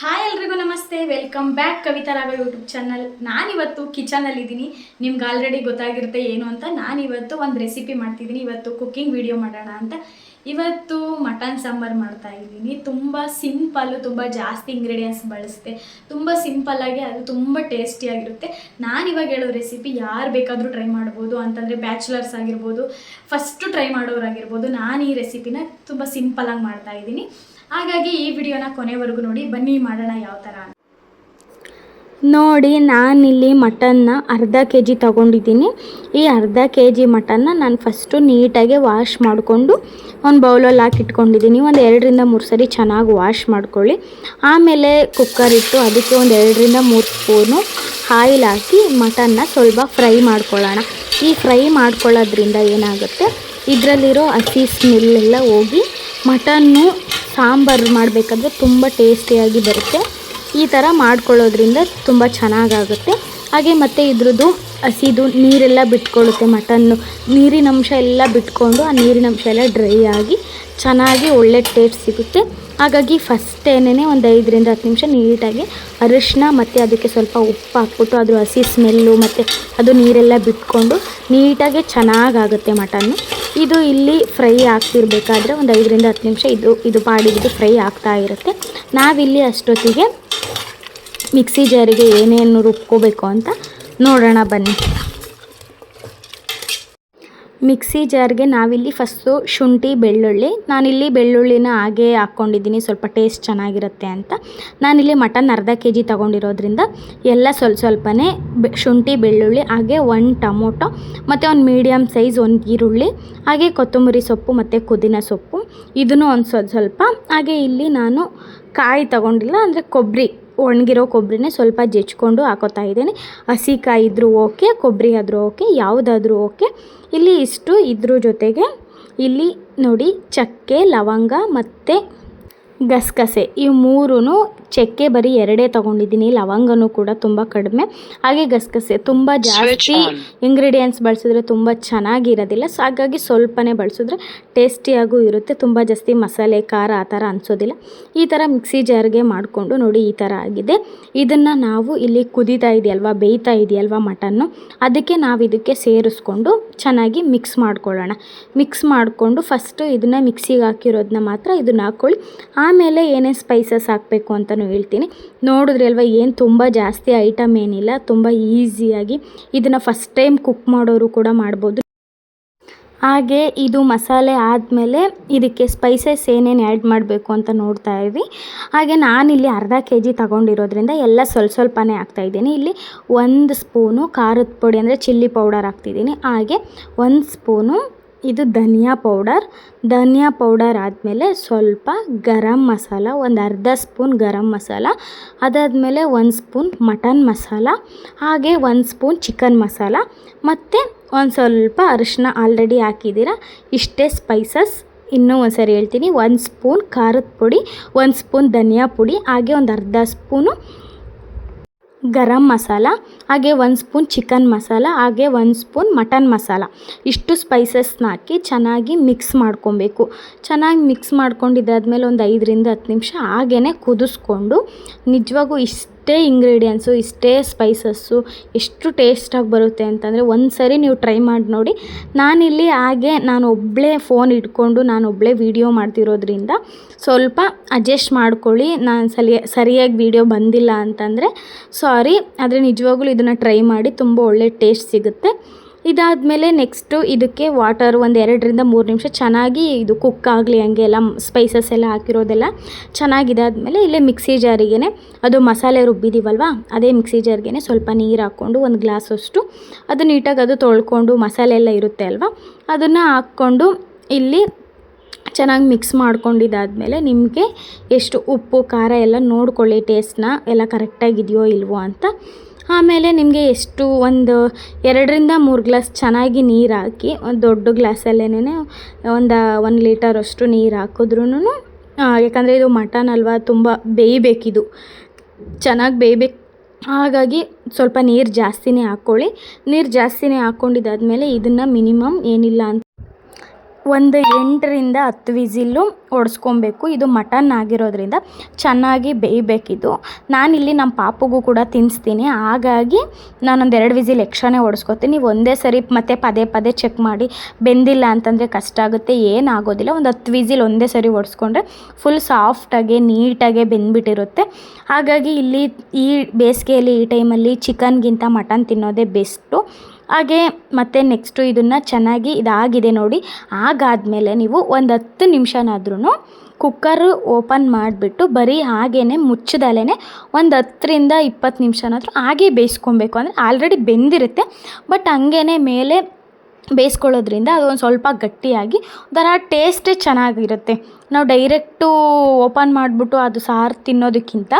Hi ಎಲ್ರಿಗೂ ನಮಸ್ತೆ, welcome back Kavitha Raghav YouTube channel. ನಾನಿವತ್ತು ಕಿಚನಲ್ಲಿದ್ದೀನಿ. ನಿಮ್ಗೆ ಆಲ್ರೆಡಿ ಗೊತ್ತಾಗಿರುತ್ತೆ ಏನು ಅಂತ. ನಾನಿವತ್ತು ಒಂದು ರೆಸಿಪಿ ಮಾಡ್ತಿದ್ದೀನಿ. ಇವತ್ತು ಕುಕ್ಕಿಂಗ್ ವಿಡಿಯೋ ಮಾಡೋಣ ಅಂತ. ಇವತ್ತು ಮಟನ್ ಸಾಂಬಾರು ಮಾಡ್ತಾ ಇದ್ದೀನಿ. ತುಂಬ ಸಿಂಪಲ್ಲು, ತುಂಬ ಜಾಸ್ತಿ ಇಂಗ್ರೀಡಿಯೆಂಟ್ಸ್ ಬಳಸುತ್ತೆ, ತುಂಬ ಸಿಂಪಲ್ಲಾಗಿ ಅದು ತುಂಬ ಟೇಸ್ಟಿಯಾಗಿರುತ್ತೆ. ನಾನಿವಾಗ ಹೇಳೋ ರೆಸಿಪಿ ಯಾರು ಬೇಕಾದರೂ ಟ್ರೈ ಮಾಡ್ಬೋದು. ಅಂತಂದರೆ ಬ್ಯಾಚುಲರ್ಸ್ ಆಗಿರ್ಬೋದು, ಫಸ್ಟು ಟ್ರೈ ಮಾಡೋರಾಗಿರ್ಬೋದು. ನಾನು ಈ ರೆಸಿಪಿನ ತುಂಬ ಸಿಂಪಲ್ಲಾಗಿ ಮಾಡ್ತಾ ಇದ್ದೀನಿ. ಹಾಗಾಗಿ ಈ ವಿಡಿಯೋನ ಕೊನೆವರೆಗೂ ನೋಡಿ. ಬನ್ನಿ ಮಾಡೋಣ ಯಾವ ಥರ ಅಂತ. ನೋಡಿ, ನಾನಿಲ್ಲಿ ಮಟನ್ನ ಅರ್ಧ ಕೆ ಜಿ ತೊಗೊಂಡಿದ್ದೀನಿ. ಈ ಅರ್ಧ ಕೆ ಜಿ ಮಟನ್ನ ನಾನು ಫಸ್ಟು ನೀಟಾಗಿ ವಾಶ್ ಮಾಡಿಕೊಂಡು ಒಂದು ಬೌಲಲ್ಲಿ ಹಾಕಿಟ್ಕೊಂಡಿದ್ದೀನಿ. ಒಂದು 2-3 ಸರಿ ಚೆನ್ನಾಗಿ ವಾಶ್ ಮಾಡ್ಕೊಳ್ಳಿ. ಆಮೇಲೆ ಕುಕ್ಕರ್ ಇಟ್ಟು ಅದಕ್ಕೆ ಒಂದು 2-3 ಸ್ಪೂನು ಆಯಿಲ್ ಹಾಕಿ ಮಟನ್ನ ಸ್ವಲ್ಪ ಫ್ರೈ ಮಾಡ್ಕೊಳ್ಳೋಣ. ಈ ಫ್ರೈ ಮಾಡ್ಕೊಳ್ಳೋದ್ರಿಂದ ಏನಾಗುತ್ತೆ, ಇದರಲ್ಲಿರೋ ಹಸಿ ಸ್ಮೆಲ್ಲೆಲ್ಲ ಹೋಗಿ ಮಟನ್ನು ಸಾಂಬಾರು ಮಾಡಬೇಕಾದ್ರೆ ತುಂಬ ಟೇಸ್ಟಿಯಾಗಿ ಬರುತ್ತೆ. ಈ ಥರ ಮಾಡ್ಕೊಳ್ಳೋದ್ರಿಂದ ತುಂಬ ಚೆನ್ನಾಗಾಗುತ್ತೆ. ಹಾಗೆ ಮತ್ತು ಇದ್ರದ್ದು ಹಸಿದು ನೀರೆಲ್ಲ ಬಿಟ್ಕೊಳ್ಳುತ್ತೆ. ಮಟನ್ನು ನೀರಿನ ಅಂಶ ಎಲ್ಲ ಬಿಟ್ಕೊಂಡು ಆ ನೀರಿನ ಅಂಶ ಎಲ್ಲ ಡ್ರೈ ಆಗಿ ಚೆನ್ನಾಗಿ ಒಳ್ಳೆ ಟೇಸ್ಟ್ ಸಿಗುತ್ತೆ. ಹಾಗಾಗಿ ಫಸ್ಟೇನೇ ಒಂದು 5-10 ನಿಮಿಷ ನೀಟಾಗಿ ಅರಿಶಿನ ಮತ್ತು ಅದಕ್ಕೆ ಸ್ವಲ್ಪ ಉಪ್ಪು ಹಾಕ್ಬಿಟ್ಟು ಅದ್ರ ಹಸಿ ಸ್ಮೆಲ್ಲು ಮತ್ತು ಅದು ನೀರೆಲ್ಲ ಬಿಟ್ಕೊಂಡು ನೀಟಾಗಿ ಚೆನ್ನಾಗಾಗುತ್ತೆ ಮಟನ್ನು. ಇದು ಇಲ್ಲಿ ಫ್ರೈ ಆಗ್ತಿರ್ಬೇಕಾದ್ರೆ ಒಂದು 5-10 ನಿಮಿಷ ಇದು ಪಾಡಿದ್ದು ಫ್ರೈ ಆಗ್ತಾ ಇರುತ್ತೆ. ನಾವಿಲ್ಲಿ ಅಷ್ಟೊತ್ತಿಗೆ ಮಿಕ್ಸಿ ಜಾರಿಗೆ ಏನೇನು ರುಬ್ಕೋಬೇಕು ಅಂತ ನೋಡೋಣ ಬನ್ನಿ. ಮಿಕ್ಸಿ ಜಾರ್ಗೆ ನಾವಿಲ್ಲಿ ಫಸ್ಟು ಶುಂಠಿ ಬೆಳ್ಳುಳ್ಳಿ, ನಾನಿಲ್ಲಿ ಬೆಳ್ಳುಳ್ಳಿನ ಹಾಗೇ ಹಾಕ್ಕೊಂಡಿದ್ದೀನಿ ಸ್ವಲ್ಪ ಟೇಸ್ಟ್ ಚೆನ್ನಾಗಿರುತ್ತೆ ಅಂತ. ನಾನಿಲ್ಲಿ ಮಟನ್ ಅರ್ಧ ಕೆ ಜಿ ತೊಗೊಂಡಿರೋದ್ರಿಂದ ಎಲ್ಲ ಸ್ವಲ್ಪನೇ ಶುಂಠಿ ಬೆಳ್ಳುಳ್ಳಿ, ಹಾಗೆ 1 ಟೊಮೊಟೊ ಮತ್ತು ಒಂದು ಮೀಡಿಯಮ್ ಸೈಜ್ 1 ಈರುಳ್ಳಿ, ಹಾಗೆ ಕೊತ್ತಂಬರಿ ಸೊಪ್ಪು ಮತ್ತು ಪುದೀನ ಸೊಪ್ಪು ಇದನ್ನು ಒಂದು ಸ್ವಲ್ಪ. ಹಾಗೆ ಇಲ್ಲಿ ನಾನು ಕಾಯಿ ತೊಗೊಂಡಿಲ್ಲ, ಅಂದರೆ ಕೊಬ್ಬರಿ, ಒಣಗಿರೋ ಕೊಬ್ಬರಿನೇ ಸ್ವಲ್ಪ ಜಜ್ಕೊಂಡು ಹಾಕೋತಾ ಇದ್ದೀನಿ. ಹಸಿ ಕಾಯಿ ಇದ್ರೂ ಓಕೆ, ಕೊಬ್ಬರಿ ಆದರೂ ಓಕೆ, ಯಾವುದಾದ್ರೂ ಓಕೆ. ಇಲ್ಲಿ ಇಷ್ಟು ಇದ್ರ ಜೊತೆಗೆ ಇಲ್ಲಿ ನೋಡಿ ಚಕ್ಕೆ, ಲವಂಗ ಮತ್ತು ಗಸಗಸೆ ಇವು 3 ಚಕ್ಕೆ ಬರೀ 2 ತೊಗೊಂಡಿದ್ದೀನಿ. ಲವಂಗನೂ ಕೂಡ ತುಂಬ ಕಡಿಮೆ, ಹಾಗೆ ಗಸಗಸೆ ತುಂಬ ಜಾಸ್ತಿ ಇಂಗ್ರೀಡಿಯೆಂಟ್ಸ್ ಬಳಸಿದ್ರೆ ತುಂಬ ಚೆನ್ನಾಗಿರೋದಿಲ್ಲ. ಸೊ ಹಾಗಾಗಿ ಸ್ವಲ್ಪನೇ ಬಳಸಿದ್ರೆ ಟೇಸ್ಟಿಯಾಗೂ ಇರುತ್ತೆ. ತುಂಬ ಜಾಸ್ತಿ ಮಸಾಲೆ ಖಾರ ಆ ಥರ ಅನಿಸೋದಿಲ್ಲ. ಈ ಥರ ಮಿಕ್ಸಿ ಜಾರ್ಗೆ ಮಾಡಿಕೊಂಡು ನೋಡಿ ಈ ಥರ ಆಗಿದೆ. ಇದನ್ನು ನಾವು ಇಲ್ಲಿ ಕುದೀತಾ ಇದೆಯಲ್ವ, ಬೇಯ್ತಾ ಇದೆಯಲ್ವ ಮಟನ್ನು, ಅದಕ್ಕೆ ನಾವು ಇದಕ್ಕೆ ಸೇರಿಸ್ಕೊಂಡು ಚೆನ್ನಾಗಿ ಮಿಕ್ಸ್ ಮಾಡ್ಕೊಳ್ಳೋಣ. ಮಿಕ್ಸ್ ಮಾಡಿಕೊಂಡು ಫಸ್ಟು ಇದನ್ನು ಮಿಕ್ಸಿಗೆ ಹಾಕಿರೋದನ್ನ ಮಾತ್ರ ಇದನ್ನು ಹಾಕ್ಕೊಳ್ಳಿ. ಆಮೇಲೆ ಏನೇ ಸ್ಪೈಸಸ್ ಹಾಕಬೇಕು ಅಂತಲೂ ಹೇಳ್ತೀನಿ. ನೋಡಿದ್ರಿ ಅಲ್ವಾ, ಏನು ತುಂಬ ಜಾಸ್ತಿ ಐಟಮ್ ಏನಿಲ್ಲ, ತುಂಬ ಈಸಿಯಾಗಿ ಇದನ್ನು ಫಸ್ಟ್ ಟೈಮ್ ಕುಕ್ ಮಾಡೋರು ಕೂಡ ಮಾಡ್ಬೋದು. ಹಾಗೆ ಇದು ಮಸಾಲೆ ಆದಮೇಲೆ ಇದಕ್ಕೆ ಸ್ಪೈಸಸ್ ಏನೇನು ಆ್ಯಡ್ ಮಾಡಬೇಕು ಅಂತ ನೋಡ್ತಾ ಇದ್ವಿ. ಹಾಗೆ ನಾನಿಲ್ಲಿ ಅರ್ಧ ಕೆ ಜಿ ತೊಗೊಂಡಿರೋದ್ರಿಂದ ಎಲ್ಲ ಸ್ವಲ್ಪನೇ ಹಾಕ್ತಾಯಿದ್ದೀನಿ. ಇಲ್ಲಿ 1 ಸ್ಪೂನು ಖಾರದ ಪುಡಿ ಅಂದರೆ ಚಿಲ್ಲಿ ಪೌಡರ್ ಹಾಕ್ತಿದ್ದೀನಿ. ಹಾಗೆ 1 ಸ್ಪೂನು ಇದು ಧನಿಯಾ ಪೌಡರ್ ಆದಮೇಲೆ ಸ್ವಲ್ಪ ಗರಂ ಮಸಾಲ, ಒಂದು ಅರ್ಧ ಸ್ಪೂನ್ ಗರಂ ಮಸಾಲ, ಅದಾದಮೇಲೆ 1 ಸ್ಪೂನ್ ಮಟನ್ ಮಸಾಲ, ಹಾಗೆ 1 ಸ್ಪೂನ್ ಚಿಕನ್ ಮಸಾಲ ಮತ್ತು ಒಂದು ಸ್ವಲ್ಪ ಅರಿಶಿನ ಆಲ್ರೆಡಿ ಹಾಕಿದ್ದೀರ. ಇಷ್ಟೇ ಸ್ಪೈಸಸ್. ಇನ್ನೂ ಒಂದು ಸರಿ ಹೇಳ್ತೀನಿ, 1 ಸ್ಪೂನ್ ಖಾರದ ಪುಡಿ, 1 ಸ್ಪೂನ್ ಧನಿಯಾ ಪುಡಿ, ಹಾಗೆ ಒಂದು ಅರ್ಧ ಸ್ಪೂನು ಗರಂ ಮಸಾಲ, ಹಾಗೆ 1 ಸ್ಪೂನ್ ಚಿಕನ್ ಮಸಾಲ, ಹಾಗೆ 1 ಸ್ಪೂನ್ ಮಟನ್ ಮಸಾಲ. ಇಷ್ಟು ಸ್ಪೈಸಸ್ನ ಹಾಕಿ ಚೆನ್ನಾಗಿ ಮಿಕ್ಸ್ ಮಾಡ್ಕೊಬೇಕು. ಚೆನ್ನಾಗಿ ಮಿಕ್ಸ್ ಮಾಡ್ಕೊಂಡಿದ್ದಾದಮೇಲೆ ಒಂದು 5-10 ನಿಮಿಷ ಹಾಗೇ ಕುದಿಸ್ಕೊಂಡು, ನಿಜವಾಗೂ ಇಷ್ಟೇ ಇಂಗ್ರೀಡಿಯೆಂಟ್ಸು, ಇಷ್ಟೇ ಸ್ಪೈಸಸ್ಸು ಎಷ್ಟು ಟೇಸ್ಟಾಗಿ ಬರುತ್ತೆ ಅಂತಂದರೆ ಒಂದು ಸರಿ ನೀವು ಟ್ರೈ ಮಾಡಿ ನೋಡಿ. ನಾನಿಲ್ಲಿ ಹಾಗೆ ನಾನು ಒಬ್ಬಳೇ ಫೋನ್ ಇಟ್ಕೊಂಡು ನಾನು ಒಬ್ಬಳೇ ವೀಡಿಯೋ ಮಾಡ್ತಿರೋದ್ರಿಂದ ಸ್ವಲ್ಪ ಅಡ್ಜಸ್ಟ್ ಮಾಡ್ಕೊಳ್ಳಿ. ನಾನು ಸರಿಯಾಗಿ ವೀಡಿಯೋ ಬಂದಿಲ್ಲ ಅಂತಂದರೆ ಸಾರಿ, ಆದರೆ ನಿಜವಾಗ್ಲೂ ಇದನ್ನು ಟ್ರೈ ಮಾಡಿ, ತುಂಬ ಒಳ್ಳೆ ಟೇಸ್ಟ್ ಸಿಗುತ್ತೆ. ಇದಾದಮೇಲೆ ನೆಕ್ಸ್ಟು ಇದಕ್ಕೆ ವಾಟರ್ ಒಂದು 2-3 ನಿಮಿಷ ಚೆನ್ನಾಗಿ ಇದು ಕುಕ್ ಆಗಲಿ. ಹಂಗೆ ಎಲ್ಲ ಸ್ಪೈಸಸ್ ಎಲ್ಲ ಹಾಕಿರೋದೆಲ್ಲ ಚೆನ್ನಾಗಿದಾದಮೇಲೆ ಇಲ್ಲೇ ಮಿಕ್ಸಿ ಜಾರಿಗೇ ಅದು ಮಸಾಲೆ ರುಬ್ಬಿದ್ದೀವಲ್ವ, ಅದೇ ಮಿಕ್ಸಿ ಜಾರಿಗೇ ಸ್ವಲ್ಪ ನೀರು ಹಾಕ್ಕೊಂಡು 1 ಗ್ಲಾಸಷ್ಟು ಅದು ನೀಟಾಗಿ ಅದು ತೊಳ್ಕೊಂಡು ಮಸಾಲೆ ಎಲ್ಲ ಇರುತ್ತೆ ಅಲ್ವ, ಅದನ್ನು ಹಾಕ್ಕೊಂಡು ಇಲ್ಲಿ ಚೆನ್ನಾಗಿ ಮಿಕ್ಸ್ ಮಾಡ್ಕೊಂಡಿದ್ದಾದಮೇಲೆ ನಿಮಗೆ ಎಷ್ಟು ಉಪ್ಪು ಖಾರ ಎಲ್ಲ ನೋಡ್ಕೊಳ್ಳಿ, ಟೇಸ್ಟ್ನ ಎಲ್ಲ ಕರೆಕ್ಟಾಗಿದೆಯೋ ಇಲ್ವೋ ಅಂತ. ಆಮೇಲೆ ನಿಮಗೆ ಎಷ್ಟು ಒಂದು 2-3 ಗ್ಲಾಸ್ ಚೆನ್ನಾಗಿ ನೀರು ಹಾಕಿ, ಒಂದು ದೊಡ್ಡ ಗ್ಲಾಸಲ್ಲೇ ಒಂದು 1 ಲೀಟರಷ್ಟು ನೀರು ಹಾಕಿದ್ರೂ, ಯಾಕಂದರೆ ಇದು ಮಟನ್ ಅಲ್ವಾ, ತುಂಬ ಬೇಯಬೇಕಿದು, ಚೆನ್ನಾಗಿ ಬೇಯಬೇಕು. ಹಾಗಾಗಿ ಸ್ವಲ್ಪ ನೀರು ಜಾಸ್ತಿನೇ ಹಾಕ್ಕೊಳ್ಳಿ. ನೀರು ಜಾಸ್ತಿನೇ ಹಾಕ್ಕೊಂಡಿದ್ದಾದಮೇಲೆ ಇದನ್ನು ಮಿನಿಮಮ್ ಏನಿಲ್ಲ ಅಂತ ಒಂದು 8ರಿಂದ 10 ವಿಸಿಲ್ಲು ಹೊಡೆಸ್ಕೊಬೇಕು. ಇದು ಮಟನ್ ಆಗಿರೋದ್ರಿಂದ ಚೆನ್ನಾಗಿ ಬೇಯಬೇಕಿದು. ನಾನಿಲ್ಲಿ ನಮ್ಮ ಪಾಪುಗೂ ಕೂಡ ತಿನ್ನಿಸ್ತೀನಿ, ಹಾಗಾಗಿ ನಾನೊಂದು 2 ವಿಸಿಲ್ ಎಕ್ಸ್ಟ್ರಾನೇ ಹೊಡೆಸ್ಕೊತೀನಿ. ನೀವು ಒಂದೇ ಸರಿ ಮತ್ತೆ ಪದೇ ಪದೇ ಚೆಕ್ ಮಾಡಿ ಬೆಂದಿಲ್ಲ ಅಂತಂದರೆ ಕಷ್ಟ ಆಗುತ್ತೆ, ಏನಾಗೋದಿಲ್ಲ. ಒಂದು 10 ವಿಸಿಲ್ ಒಂದೇ ಸರಿ ಹೊಡೆಸ್ಕೊಂಡ್ರೆ ಫುಲ್ ಸಾಫ್ಟಾಗಿ ನೀಟಾಗೆ ಬೆಂದ್ಬಿಟ್ಟಿರುತ್ತೆ. ಹಾಗಾಗಿ ಇಲ್ಲಿ ಈ ಬೇಸಿಗೆಯಲ್ಲಿ ಈ ಟೈಮಲ್ಲಿ ಚಿಕನ್ಗಿಂತ ಮಟನ್ ತಿನ್ನೋದೇ ಬೆಸ್ಟು. ಹಾಗೆ ಮತ್ತು ನೆಕ್ಸ್ಟು ಇದನ್ನು ಚೆನ್ನಾಗಿ ಇದಾಗಿದೆ ನೋಡಿ, ಹಾಗಾದಮೇಲೆ ನೀವು ಒಂದು 10 ನಿಮಿಷನಾದ್ರೂ ಕುಕ್ಕರು ಓಪನ್ ಮಾಡಿಬಿಟ್ಟು ಬರೀ ಹಾಗೇ ಮುಚ್ಚದಲೇ ಒಂದು 10ರಿಂದ 20 ನಿಮಿಷನಾದರೂ ಹಾಗೇ ಬೇಯಿಸ್ಕೊಬೇಕು. ಅಂದರೆ ಆಲ್ರೆಡಿ ಬೆಂದಿರುತ್ತೆ, ಬಟ್ ಹಂಗೇ ಮೇಲೆ ಬೇಯಿಸ್ಕೊಳ್ಳೋದ್ರಿಂದ ಅದು ಒಂದು ಸ್ವಲ್ಪ ಗಟ್ಟಿಯಾಗಿ ಒಂಥರ ಟೇಸ್ಟೇ ಚೆನ್ನಾಗಿರುತ್ತೆ. ನಾವು ಡೈರೆಕ್ಟು ಓಪನ್ ಮಾಡಿಬಿಟ್ಟು ಅದು ಸಾರು ತಿನ್ನೋದಕ್ಕಿಂತ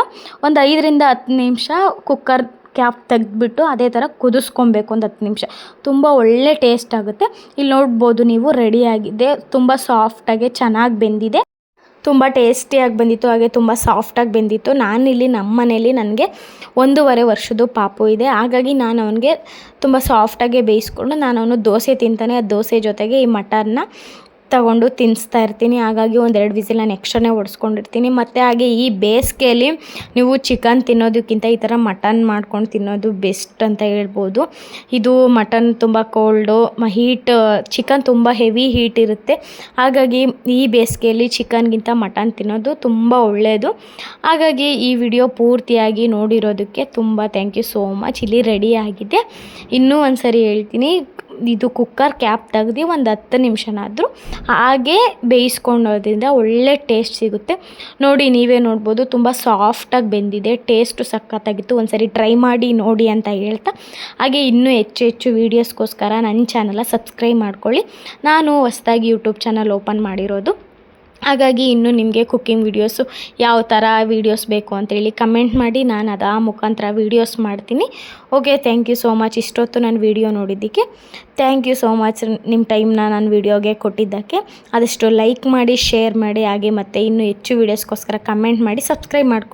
ಒಂದು 5ರಿಂದ 10 ನಿಮಿಷ ಕುಕ್ಕರ್ ಕ್ಯಾಪ್ ತೆಗೆದ್ಬಿಟ್ಟು ಅದೇ ಥರ ಕುದಿಸ್ಕೊಬೇಕು ಒಂದು 10 ನಿಮಿಷ. ತುಂಬ ಒಳ್ಳೆ ಟೇಸ್ಟ್ ಆಗುತ್ತೆ. ಇಲ್ಲಿ ನೋಡ್ಬೋದು ನೀವು, ರೆಡಿಯಾಗಿದೆ. ತುಂಬ ಸಾಫ್ಟಾಗಿ ಚೆನ್ನಾಗಿ ಬೆಂದಿದೆ, ತುಂಬ ಟೇಸ್ಟಿಯಾಗಿ ಬಂದಿತ್ತು, ಹಾಗೆ ತುಂಬ ಸಾಫ್ಟಾಗಿ ಬೆಂದಿತ್ತು. ನಾನಿಲ್ಲಿ ನಮ್ಮ ಮನೇಲಿ ನನಗೆ 1.5 ವರ್ಷದ ಪಾಪು ಇದೆ, ಹಾಗಾಗಿ ನಾನು ಅವನಿಗೆ ತುಂಬ ಸಾಫ್ಟಾಗೆ ಬೇಯಿಸ್ಕೊಂಡು ನಾನು ಅವನು ದೋಸೆ ತಿಂತಾನೆ, ಆ ದೋಸೆ ಜೊತೆಗೆ ಈ ಮಟನ್ನ ತಗೊಂಡು ತಿನ್ನಿಸ್ತಾ ಇರ್ತೀನಿ. ಹಾಗಾಗಿ ಒಂದು 2 ವಿಸಿಲ್ ನಾನು ಎಕ್ಸ್ಟ್ರಾನೇ ಹೊಡೆಸ್ಕೊಂಡಿರ್ತೀನಿ. ಮತ್ತು ಹಾಗೆ ಈ ಬೇಸಿಗೆಯಲ್ಲಿ ನೀವು ಚಿಕನ್ ತಿನ್ನೋದಕ್ಕಿಂತ ಈ ಥರ ಮಟನ್ ಮಾಡ್ಕೊಂಡು ತಿನ್ನೋದು ಬೆಸ್ಟ್ ಅಂತ ಹೇಳ್ಬೋದು. ಇದು ಮಟನ್ ತುಂಬ ಕೋಲ್ಡು, ಚಿಕನ್ ತುಂಬ ಹೆವಿ ಹೀಟ್ ಇರುತ್ತೆ. ಹಾಗಾಗಿ ಈ ಬೇಸಿಗೆಯಲ್ಲಿ ಚಿಕನ್ಗಿಂತ ಮಟನ್ ತಿನ್ನೋದು ತುಂಬ ಒಳ್ಳೆಯದು. ಹಾಗಾಗಿ ಈ ವಿಡಿಯೋ ಪೂರ್ತಿಯಾಗಿ ನೋಡಿರೋದಕ್ಕೆ ತುಂಬ ಥ್ಯಾಂಕ್ ಯು ಸೋ ಮಚ್. ಇಲ್ಲಿ ರೆಡಿ ಆಗಿದೆ. ಇನ್ನೂ ಒಂದು ಸರಿ ಹೇಳ್ತೀನಿ, ಇದು ಕುಕ್ಕರ್ ಕ್ಯಾಪ್ ತೆಗ್ದು ಒಂದು 10 ನಿಮಿಷನಾದರೂ ಹಾಗೇ ಬೇಯಿಸ್ಕೊಳ್ಳೋದ್ರಿಂದ ಒಳ್ಳೆ ಟೇಸ್ಟ್ ಸಿಗುತ್ತೆ. ನೋಡಿ, ನೀವೇ ನೋಡ್ಬೋದು, ತುಂಬ ಸಾಫ್ಟಾಗಿ ಬೆಂದಿದೆ, ಟೇಸ್ಟು ಸಖತ್ತಾಗಿತ್ತು. ಒಂದು ಸರಿ ಟ್ರೈ ಮಾಡಿ ನೋಡಿ ಅಂತ ಹೇಳ್ತಾ, ಹಾಗೆ ಇನ್ನೂ ಹೆಚ್ಚು ವೀಡಿಯೋಸ್ಗೋಸ್ಕರ ನನ್ನ ಚಾನಲ ಸಬ್ಸ್ಕ್ರೈಬ್ ಮಾಡ್ಕೊಳ್ಳಿ. ನಾನು ಹೊಸದಾಗಿ ಯೂಟ್ಯೂಬ್ ಚಾನಲ್ ಓಪನ್ ಮಾಡಿರೋದು, ಹಾಗಾಗಿ ಇನ್ನೂ ನಿಮಗೆ ಕುಕ್ಕಿಂಗ್ ವೀಡಿಯೋಸು ಯಾವ ಥರ ವೀಡಿಯೋಸ್ ಬೇಕು ಅಂತೇಳಿ ಕಮೆಂಟ್ ಮಾಡಿ, ನಾನು ಅದು ಆ ಮುಖಾಂತರ ವೀಡಿಯೋಸ್ ಮಾಡ್ತೀನಿ. Okay, thank you so much. ಇಷ್ಟೊತ್ತು ನಾನು ವೀಡಿಯೋ ನೋಡಿದ್ದಕ್ಕೆ ಥ್ಯಾಂಕ್ ಯು ಸೋ ಮಚ್. ನಿಮ್ಮ ಟೈಮ್ನ ನಾನು ವೀಡಿಯೋಗೆ ಕೊಟ್ಟಿದ್ದಕ್ಕೆ. ಆದಷ್ಟು ಲೈಕ್ ಮಾಡಿ, ಶೇರ್ ಮಾಡಿ, ಹಾಗೆ ಮತ್ತು ಇನ್ನೂ ಹೆಚ್ಚು ವೀಡಿಯೋಸ್ಗೋಸ್ಕರ ಕಮೆಂಟ್ ಮಾಡಿ, ಸಬ್ಸ್ಕ್ರೈಬ್ ಮಾಡ್ಕೊಳ್ಳಿ.